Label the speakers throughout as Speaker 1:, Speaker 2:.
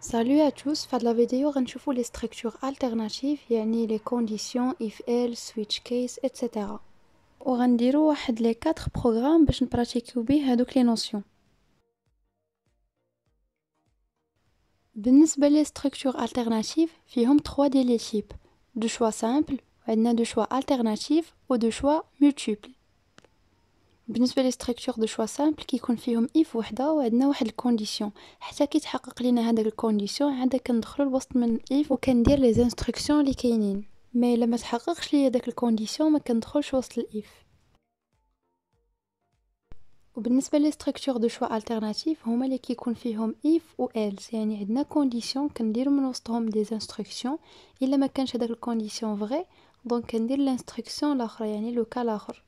Speaker 1: Salut à tous, في هاد la vidéo غنشوفو les structures alternatives يعني les conditions if else switch case etc. وغنديرو واحد les 4 programmes باش نبراتيكيو بيه هادوك les notions. بالنسبة les structures alternatives فيهم 3 ديال les types de choix simple وعندنا de choix alternatifs و de choix multiples. بالنسبه لي ستركتور دو شوا سامبل كيكون فيهم اف وحده وعندنا واحد الكونديسيون حتى كيتحقق لينا هذاك الكونديسيون عاد كندخلوا الوسط من الاف وكندير لي انستركسيون اللي كاينين مي الا ما تحققش ليا داك الكونديسيون ما كندخلش وسط الاف. وبالنسبه لي ستركتور دو شوا التيرناتيف هما اللي كيكون فيهم اف و ايلس يعني عندنا كونديسيون كنديروا من وسطهم دي انستركسيون الا ما كانش هذاك الكونديسيون فري دونك كندير الانستركسيون الاخرى يعني لو كا الاخر.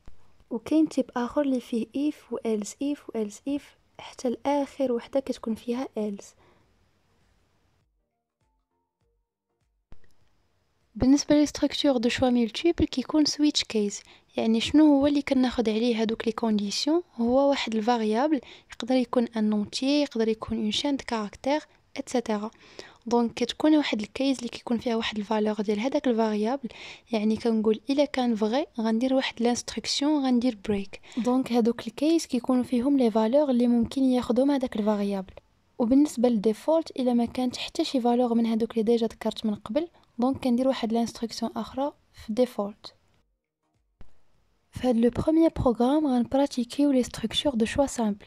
Speaker 1: وكاين تيب اخر اللي فيه if و else if و else if حتى الاخر وحده كتكون فيها else. بالنسبه لي ستركتور دو شوا ملتيبل كيكون switch case يعني شنو هو اللي كناخد عليه هادوك لي كونديسيون هو واحد الفاريابل يقدر يكون ان اونتي يقدر يكون اون شين دو كاركتير اتسيتيرا. دونك كتكون واحد الكيس اللي كيكون فيها واحد الفالور ديال هذاك الفاريابل يعني كنقول الا كان فغي غندير واحد لانستركسيون غندير بريك. دونك هذوك الكيس كيكونوا فيهم لي فالور اللي ممكن ياخذهم هذاك الفاريابل. وبالنسبه للديفولت الا ما كانت حتى شي فالور من هذوك اللي ديجا ذكرت من قبل دونك كندير واحد لانستركسيون اخرى في ديفولت. في هاد لو بروميير بروغرام غنبراتيكيو لي ستركتور دو شوا سامبل.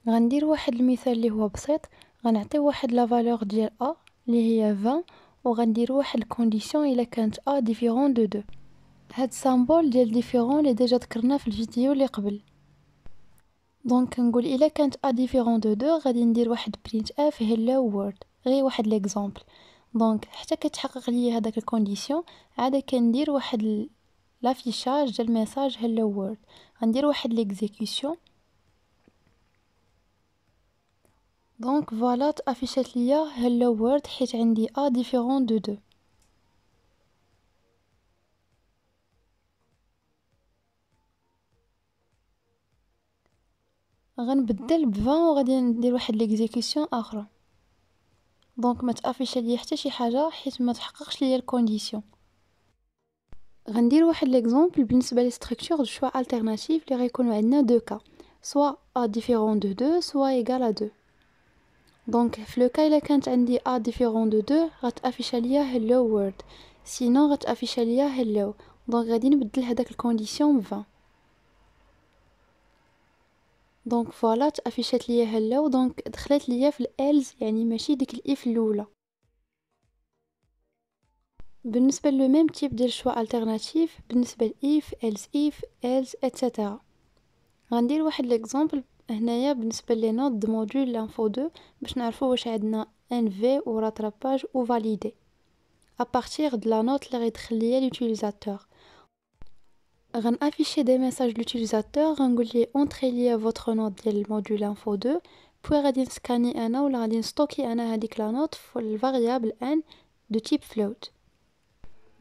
Speaker 1: غندير واحد المثال اللي هو بسيط غنعطي واحد لا فالور ديال ا اللي هي 20 وغندير واحد الكونديسيون الا كانت ا ديفيرون دو 2. هاد سامبول ديال ديفيرون اللي ديجا ذكرناه في الفيديو اللي قبل. دونك كنقول الا كانت ا ديفيرون دو 2 غادي ندير واحد برينت اف هلو وورد غير واحد ليكزامبل. دونك حتى كتحقق ليا هذاك الكونديسيون عاد كندير واحد لافيشاج ديال ميساج هلو وورد. غندير واحد ليكزيكيوشن دونك فوالا تافيشات ليا هلو وورد حيت عندي ا ديفيرون دو 2. غنبدل ب 20 وغادي ندير واحد ليكزيكيوشن اخرى دونك ما تافيش ليا حتى شي حاجه حيت ما تحققش ليا الكونديسيون. غندير واحد ليكزامبل بالنسبه لي ستركتور دو شوا التيرناتيف اللي غيكونوا عندنا دو كا سوا ا ديفيرون دو 2 سوا ايغال ا 2. دونك في لو كا الا كانت عندي ا ديفيرون دو 2 غتافيش ليا هلو وورد سينو غتافيش ليا هلو دونك غادي نبدل هذاك الكونديسيون ب 20. دونك فوالا تافيشات ليا هلو دونك دخلت ليا في الالز يعني ماشي ديك الاف الاولى. بالنسبه لو ميم تيب ديال شوا التيرناتيف بالنسبه لاف else if else اتسيتيرا غندير واحد ليكزامبل هنايا بالنسبه لي نوت دو موديول لانفو 2 باش نعرفوا واش عندنا ان في و راتراباج و فاليدي ا بارتير د لا نوت اللي غيدخل ليا لوتيليزاتور. غنافيشي دي ميساج لوتيليزاتور غنقول ليه اونطري ليا فوتر نوت ديال الموديول انفو 2 بوي غادي نسكاني انا ولا غادي نستوكي انا هذيك لا نوت في الفاريابل ان دو تيب فلوت.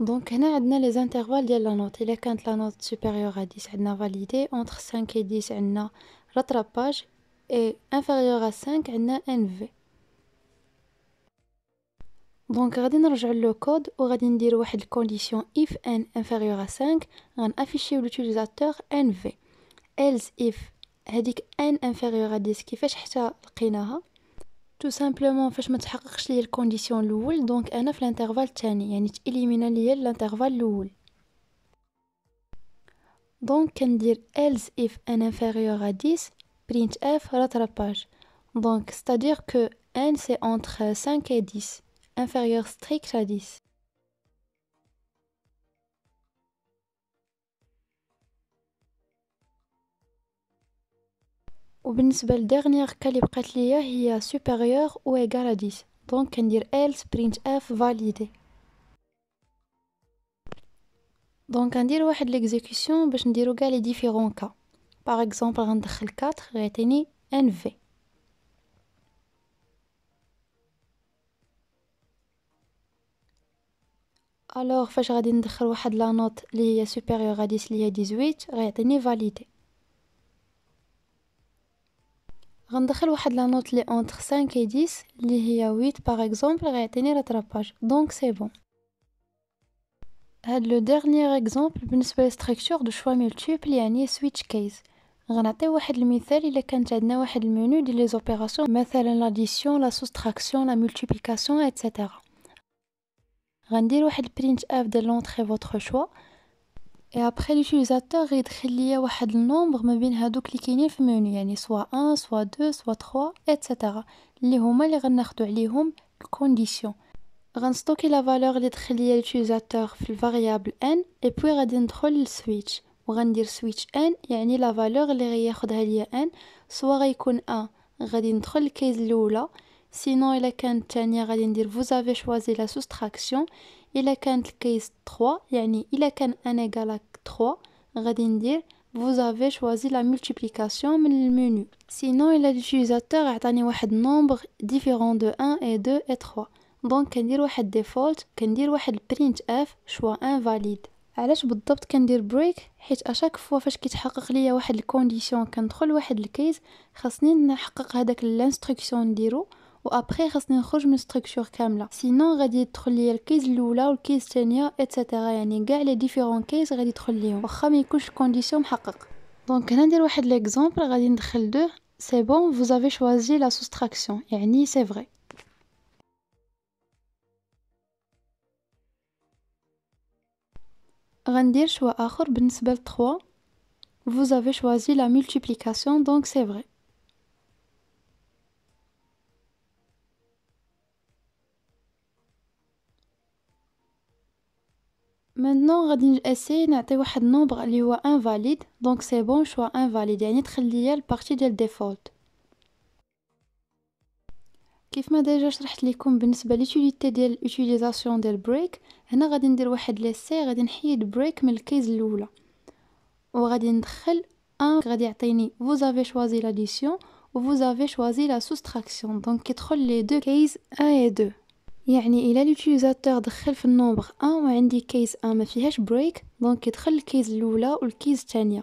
Speaker 1: دونك هنا عندنا لي زانترفال ديال لا نوت الا كانت لا نوت سوبيريور ا 10 عندنا فاليدي اونتر 5 و 10 عندنا راتراباج اي انفيريور ا 5 عندنا ان في. دونك غادي نرجع لو كود وغادي ندير واحد الكونديسيون if n inférieur à 5 غنافيشيو لوتيليزاتور ان في else if هذيك n inférieur à 10 كيفاش حتى لقيناها تو سامبلومون فاش ما تحققش ليا الكونديسيون الاول دونك انا في الانترفال الثاني يعني تاليمينا ليا الانترفال الاول. دونك كندير else if n inférieur à 10 print f rattrapage دونك c'est-à-dire que n c'est entre 5 et 10 inférieur strict à 10. وبالنسبه لديرنيير كا اللي بقات ليا هي supérieur ou égal à 10 دونك كندير else print f validé. دونك غندير واحد ليكزيكيوشن باش نديرو كاع لي ديفيرون كا باغ اكزومبل غندخل 4 غيعطيني ان في. الوغ فاش غادي ندخل واحد لا نوت اللي هي supérieur à 10 اللي هي 18 غيعطيني validé. غندخل واحد لا نوت لي اونتر 5 و 10 اللي هي 8 باغ اكزومبل غيعطيني راتراباج دونك سي بون. هاد لو ديرنيير اكزومبل بالنسبه للستركتور دو شوا مولتيبل يعني سويتش كيس. غنعطي واحد المثال الا كانت عندنا واحد المنيو ديال لي زوبيراسيون مثلا لاديسيون لا سوستراكسيون لا مولتيبليكاسيون ايتترا. غندير واحد البرينت اف ديال لونطري فوتر شوا et après l'utilisateur غيدخل ليا واحد النومبر ما بين هادوك اللي كاينين في المنيو يعني سوا 1 سوا 2 سوا 3 ايتترا اللي هما اللي غناخدو عليهم الكونديسيون. غنستوكي لا فالور اللي دخل ليا اليوتيليزاتور في الفاريابل n et puis غادي ندخل للسويتش وغندير سويتش n يعني لا فالور اللي غياخدها ليا n سوا غيكون 1 غادي ندخل الكيس الاولى سينو الا كانت الثانيه غادي ندير vous avez choisi la soustraction. إلا كانت الكيس 3 يعني إلا كان n égale 3 غادي ندير vous avez choisi la multiplication من المنيو. sinon إلا اليوتيليزاتور عطاني واحد نومبر ديفيرون دو 1 et 2 et 3 دونك كندير واحد ديفولت كندير واحد البرينت اف شوا انفاليد. علاش بالضبط كندير بريك؟ حيت اشاك فوا فاش كيتحقق ليا واحد الكونديسيون كندخل واحد الكيس خاصني نحقق هذاك الانستركسيون نديرو وابري خاصني نخرج من ستركتور كامله سينو غادي يدخل ليا الكيس الاولى والكيس الثانيه ايتترا يعني كاع لي ديفيرون كيس غادي يدخل ليهم واخا ما يكونش الكونديسيون محقق. دونك هنا ندير واحد ليكزامبل غادي ندخل دو سي بون vous avez choisi la soustraction يعني سي فري. غندير شوا اخر بالنسبه ل 3 vous avez choisi la multiplication donc c'est vrai. maintenant غادي ناسي نعطي واحد نومبر اللي هو invalide donc c'est bon شوا invalide يعني دخل ليا البارتي ديال ديفولت. كيف ما ديجا شرحت لكم بالنسبه ليوتيليتي ديال اليوتيليزاسيون ديال بريك هنا غادي ندير واحد ليسي غادي نحيد بريك من الكيس الاولى وغادي ندخل ان غادي يعطيني vous avez choisi l'addition و vous avez choisi la soustraction دونك كيدخل لي دو كيس 1 و 2 يعني الا اليوتيليزاتور دخل في النومبر 1 وعندي كيس 1 ما فيهاش بريك دونك كيدخل الكيس الاولى والكيس الثانيه